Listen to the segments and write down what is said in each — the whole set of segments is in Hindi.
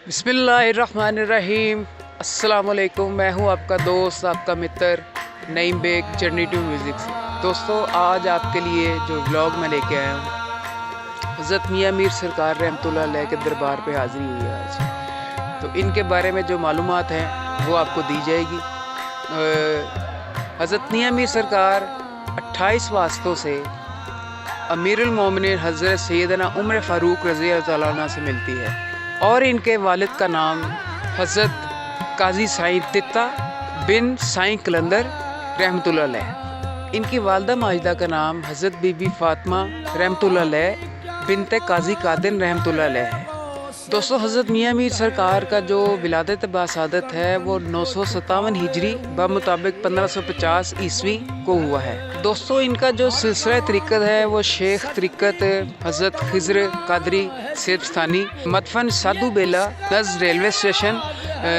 बिस्मिल्लाहिर्रहमानिर्रहीम। अस्सलाम वालेकुम। मैं हूं आपका दोस्त, आपका मित्र Naeem Baig, journey to music से। दोस्तों, आज आपके लिए जो व्लॉग मैं लेके आया हूं, हज़रत मियाँ मीर सरकार रहमतुल्लाह अलैह के दरबार पे हाज़िरी हुई है आज। तो इनके बारे में जो मालूमात हैं वो आपको दी जाएगी। हज़रत मियाँ मीर सरकार 28 वास्तों से अमीरुल मोमिनीन हज़रत सैयदना उमर फ़ारूक रज़ी अल्लाह तआला अन्हु से मिलती है और इनके वालिद का नाम हज़रत काजी साईं तित्ता बिन साईं कलंदर रहमतुल्लाह अलैह। इनकी वालदा माजिदा का नाम हज़रत बीबी फ़ातिमा रहमतुल्लाह अलैह बिनते काजी कादिर रहमतुल्लाह अलैह है। दोस्तों, हज़रत मियाँ मीर सरकार का जो विलादत बासादत है वो 957 हिजरी मुताबिक 1550 ईस्वी को हुआ है। दोस्तों, इनका जो सिलसिला तरीक़त है वो शेख तरीक़त हज़रत खिज़र कादरी सेबस्तानी मदफन साधु बेला नज़ रेलवे स्टेशन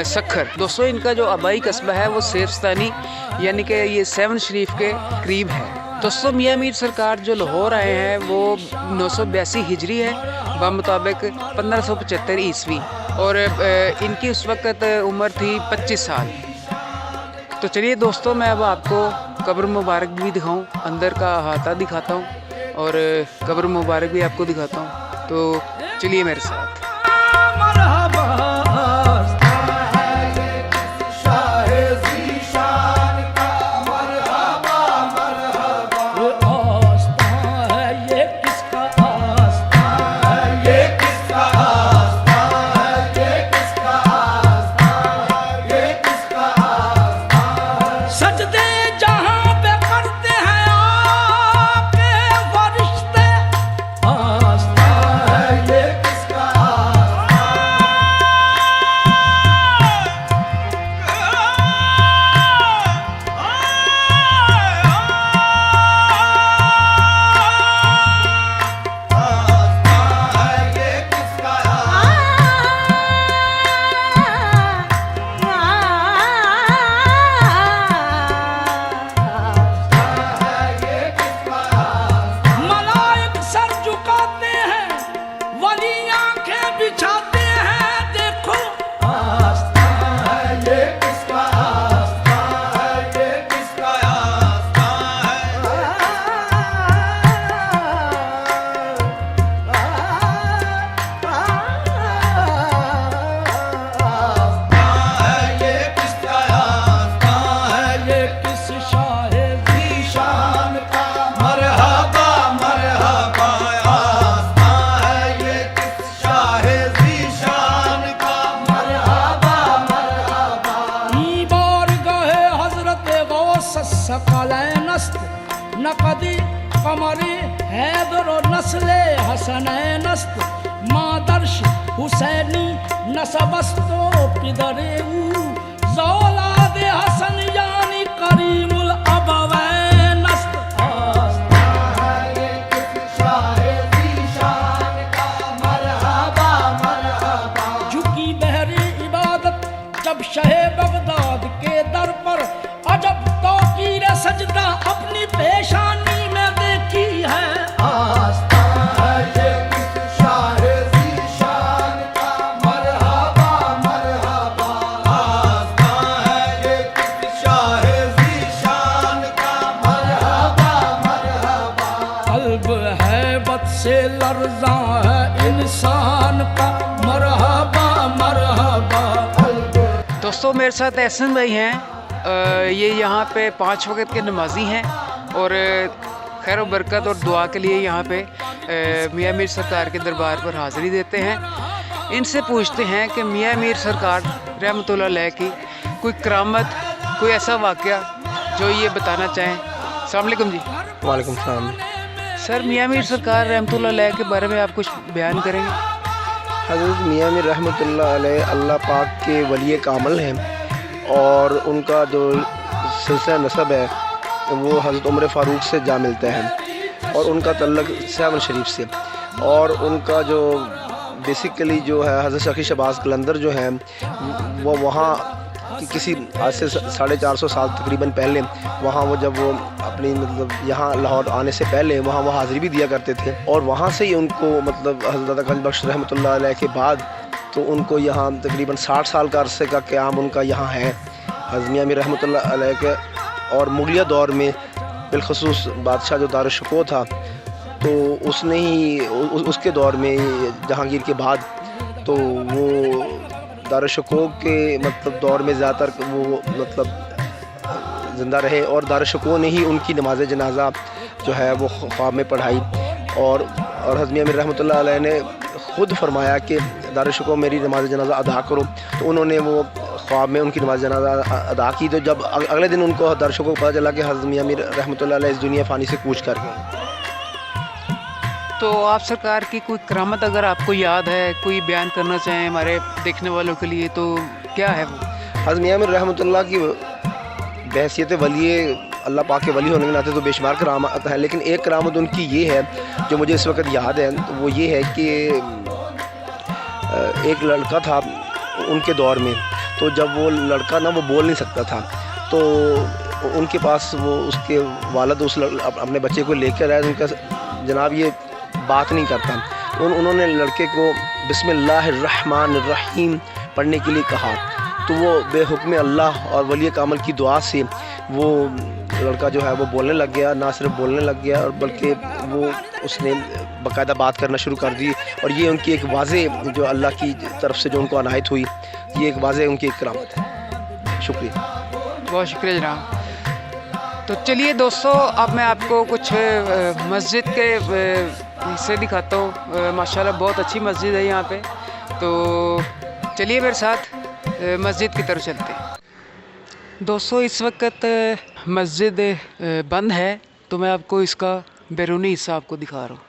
सखर। दोस्तों, इनका जो आबाई कस्बा है वो सेबस्तानी यानी कि ये 7 शरीफ के करीब है। दोस्तों, मियाँ मीर सरकार जो लाहौर आए हैं वो 982 हिजरी है मुताबिक 1575 ईस्वी और इनकी उस वक़्त उम्र थी 25 साल। तो चलिए दोस्तों, मैं अब आपको कब्र मुबारक भी दिखाऊं, अंदर का अहाता दिखाता हूं और कब्र मुबारक भी आपको दिखाता हूं। तो चलिए मेरे साथ। नकदी कमरी हैदर नस्ले हसनैनस्त मादर्श हुसैनी नसबस्तो पिदरे ज़ौलाद हसन यानी करीमुल अबवैनस्त। झुकी बहरी इबादत जब शहे बगदाद के दर पर, अजब तौकीर सजदा अपनी पेशानी में देखी है। आस्था है ये किस शाहे ज़ीशान का, मरहबा मरहबा। आस्था है ये किस शाहे ज़ीशान का, मरहबा मरहबा। क़ल्ब हैबत से लर्ज़ा है इंसान का, मरहबा मरहबा। दोस्तों, मेरे साथ एहसन भाई हैं। ये यहाँ पे 5 वक़्त के नमाजी हैं और खैर बरकत और दुआ के लिए यहाँ पे मियाँ मीर सरकार के दरबार पर हाज़िरी देते हैं। इनसे पूछते हैं कि मियाँ मीर सरकार रहमतुल्लाह अलैह की कोई करामत, कोई ऐसा वाक़या जो ये बताना चाहें। अस्सलाम वालेकुम जी। वालेकुम सलाम। सर, मियाँ मीर सरकार रहमतुल्लाह अलैह के बारे में आप कुछ बयान करेंगे? हज़रत मियाँ मीर रहमतुल्लाह अलैह अल्लाह पाक के वली कामिल हैं और उनका जो सिलसिला नसब है वो हज़रत उमर फ़ारूक से जा मिलता है और उनका तल्लुक़ 7 शरीफ से, और उनका जो बेसिकली जो है हज़रत शकील शहबाज कलंदर जो हैं वो वहाँ कि किसी आज से 450 साल तकरीबन पहले वहाँ वो जब वो अपनी मतलब यहाँ लाहौर आने से पहले वहाँ वो हाज़िरी भी दिया करते थे और वहाँ से ही उनको मतलब हज़रत गंज बख्श रहमतुल्लाह अलैह के बाद तो उनको यहाँ तकरीबन 60 साल का अरसे का क़याम उनका यहाँ है। हज़रत मियाँ मीर रहमतुल्लाह अलैह के और मुग़लिया दौर में बिलख़ुसूस बादशाह जो दारुश्शको था, तो उसने ही उसके दौर में जहांगीर के बाद तो वो दारुश्शको के मतलब दौर में ज़्यादातर वो मतलब ज़िंदा रहे, और दारुश्शको ने ही उनकी नमाज जनाजा जो है वो ख्वाब में पढ़ाई। और हज़रत मियाँ मीर रहमतुल्लाह अलैह ने ख़ुद फरमाया कि दारुश्शको मेरी नमाज जनाजा अदा करो, तो उन्होंने वो ख्वाब में उनकी नमाज जनाजा अदा की। तो जब अगले दिन उनको दारुश्शको को पता चला कि हज़रत मियाँ मीर रहमतुल्लाह अलैह इस दुनिया फ़ानी से कूच कर गए। तो आप सरकार की कोई करामत अगर आपको याद है, कोई बयान करना चाहें हमारे देखने वालों के लिए, तो क्या है वो? हज़रत मियाँ मीर रहमतुल्लाह की बहैसियत वली अल्लाह पाक के वली होने के नाते तो बेशुमार करामत है, लेकिन एक करामत उनकी ये है जो मुझे इस वक्त याद है, तो वो ये है कि एक लड़का था उनके दौर में, तो जब वो लड़का ना वो बोल नहीं सकता था, तो उनके पास वो उसके वालिद अपने बच्चे को लेकर आए। उनका जनाब ये बात नहीं करता, तो उन्होंने लड़के को बिस्मिल्लाहिर्रहमानिर्रहीम पढ़ने के लिए कहा, तो वो बेहुक्म अल्लाह और वली कामल की दुआ से वो लड़का जो है वो बोलने लग गया। ना सिर्फ बोलने लग गया, और बल्कि वो उसने बाकायदा बात करना शुरू कर दी। और ये उनकी एक वाज़े जो अल्लाह की तरफ से जो उनको अनायत हुई, ये एक वाज़े उनकी एक करामत है। शुक्रिया, बहुत शुक्रिया जनाब। तो चलिए दोस्तों, अब मैं आपको कुछ मस्जिद के हिस्से दिखाता हूँ। माशाल्लाह बहुत अच्छी मस्जिद है यहाँ पे, तो चलिए मेरे साथ मस्जिद की तरफ चलते हैं। दोस्तों इस वक्त मस्जिद बंद है, तो मैं आपको इसका बैरूनी हिस्सा आपको दिखा रहा हूँ।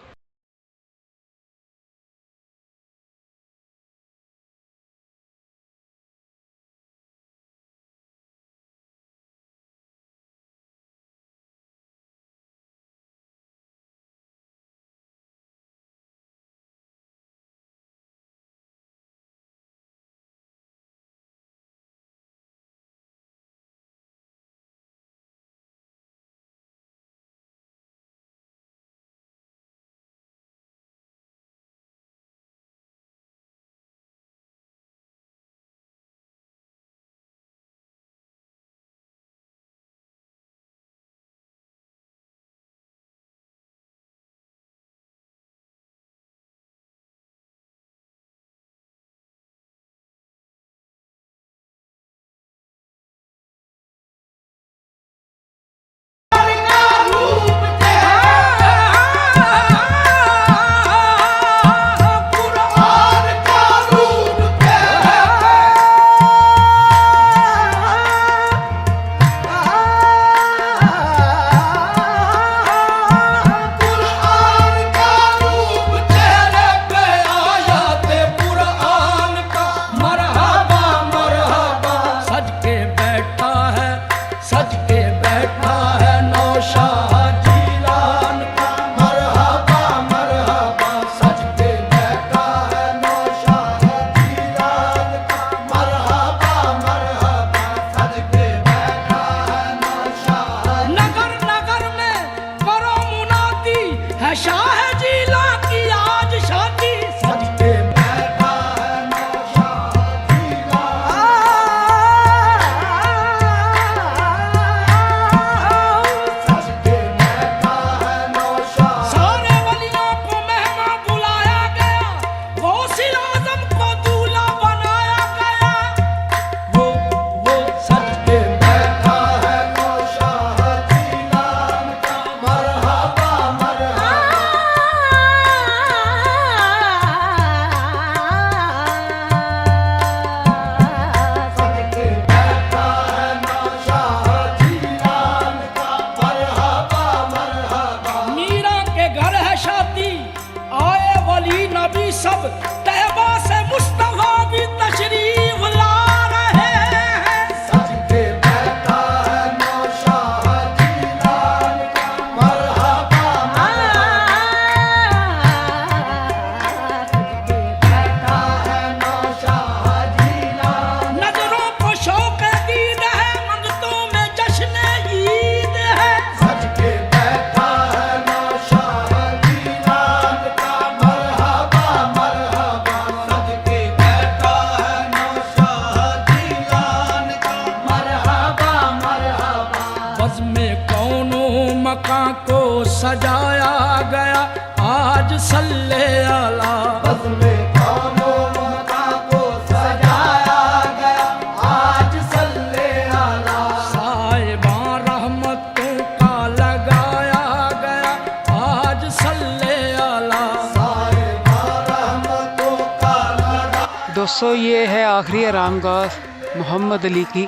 दोस्तों ये है आखिरी आरामगाह मोहम्मद अली की,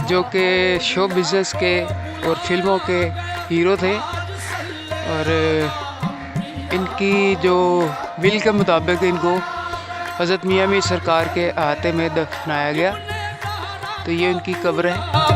जो कि शो बिज़नेस के और फिल्मों के हीरो थे, और इनकी जो विल के मुताबिक इनको हज़रत मियाँ मीर सरकार के अहाते में दफनाया गया। तो ये उनकी कब्र है।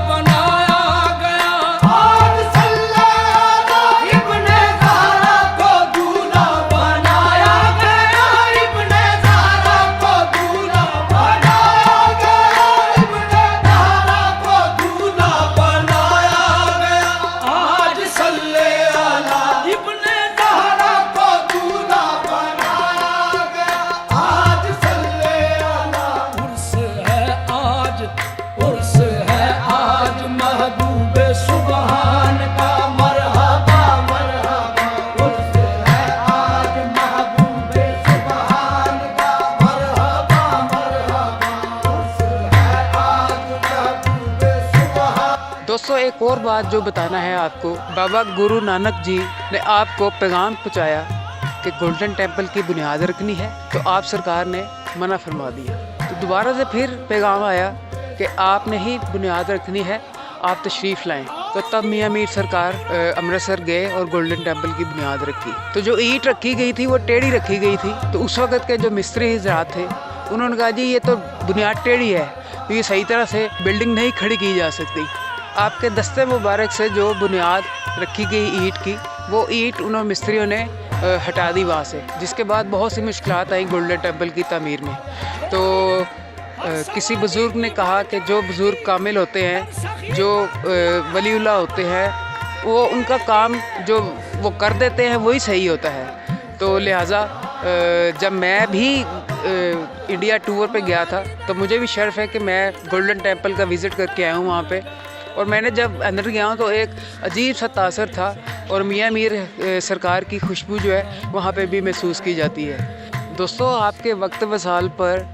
दोस्तों एक और बात जो बताना है आपको, बाबा गुरु नानक जी ने आपको पैगाम पहुँचाया कि गोल्डन टेम्पल की बुनियाद रखनी है, तो आप सरकार ने मना फरमा दिया। तो दोबारा से फिर पैगाम आया कि आपने ही बुनियाद रखनी है, आप तशरीफ़ लाएं। तो तब मियाँ मीर सरकार अमृतसर गए और गोल्डन टेम्पल की बुनियाद रखी। तो जो ईंट रखी गई थी वो टेढ़ी रखी गई थी। तो उस वक़्त के जो मिस्त्री हज़रात थे उन्होंने कहा जी ये तो बुनियाद टेढ़ी है, तो ये सही तरह से बिल्डिंग नहीं खड़ी की जा सकती। आपके दस्ते मुबारक से जो बुनियाद रखी गई ईंट की, वो ईंट उन्होंने मिस्त्रियों ने हटा दी वहाँ से, जिसके बाद बहुत सी मुश्किलात आई गोल्डन टेम्पल की तामीर में। तो किसी बुज़ुर्ग ने कहा कि जो बुज़ुर्ग कामिल होते हैं, जो वलीउल्लाह होते हैं, वो उनका काम जो वो कर देते हैं वही सही होता है। तो लिहाजा जब मैं भी इंडिया टूर पे गया था तो मुझे भी शर्फ है कि मैं गोल्डन टेम्पल का विज़िट करके आया हूँ वहाँ पे, और मैंने जब अंदर गया हूँ तो एक अजीब सा तासर था, और मियाँ मीर सरकार की खुशबू जो है वहाँ पे भी महसूस की जाती है। दोस्तों आपके वक्त वसाल पर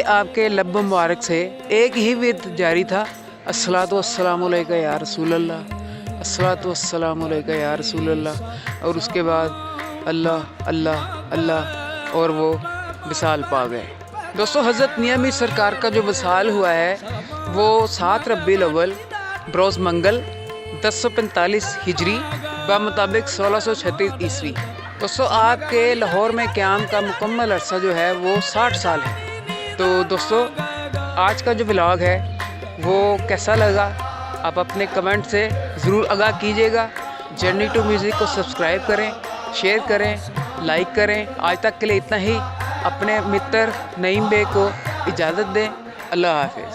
आपके लब मुबारक से एक ही विर्द जारी था, अस्सलातु वस्सलामु अलैका या रसूल अल्लाह, अस्सलातु वस्सलामु अलैका या रसूल अल्लाह, और उसके बाद अल्लाह अल्लाह अल्लाह, और वो विसाल पा गए। दोस्तों हज़रत मियाँ मीर सरकार का जो विसाल हुआ है वो 7 रबीउल अव्वल बरोज़ मंगल 1045 हिजरी मुताबिक 1636 ईस्वी। दोस्तों आपके लाहौर में क़याम का मुकम्मल अरसा जो है वो 60 साल है। तो दोस्तों आज का जो व्लॉग है वो कैसा लगा आप अपने कमेंट से ज़रूर आगाह कीजिएगा। जर्नी टू म्यूज़िक को सब्सक्राइब करें, शेयर करें, लाइक करें। आज तक के लिए इतना ही। अपने मित्र नईम बे को इजाज़त दें। अल्लाह हाफ़िज़।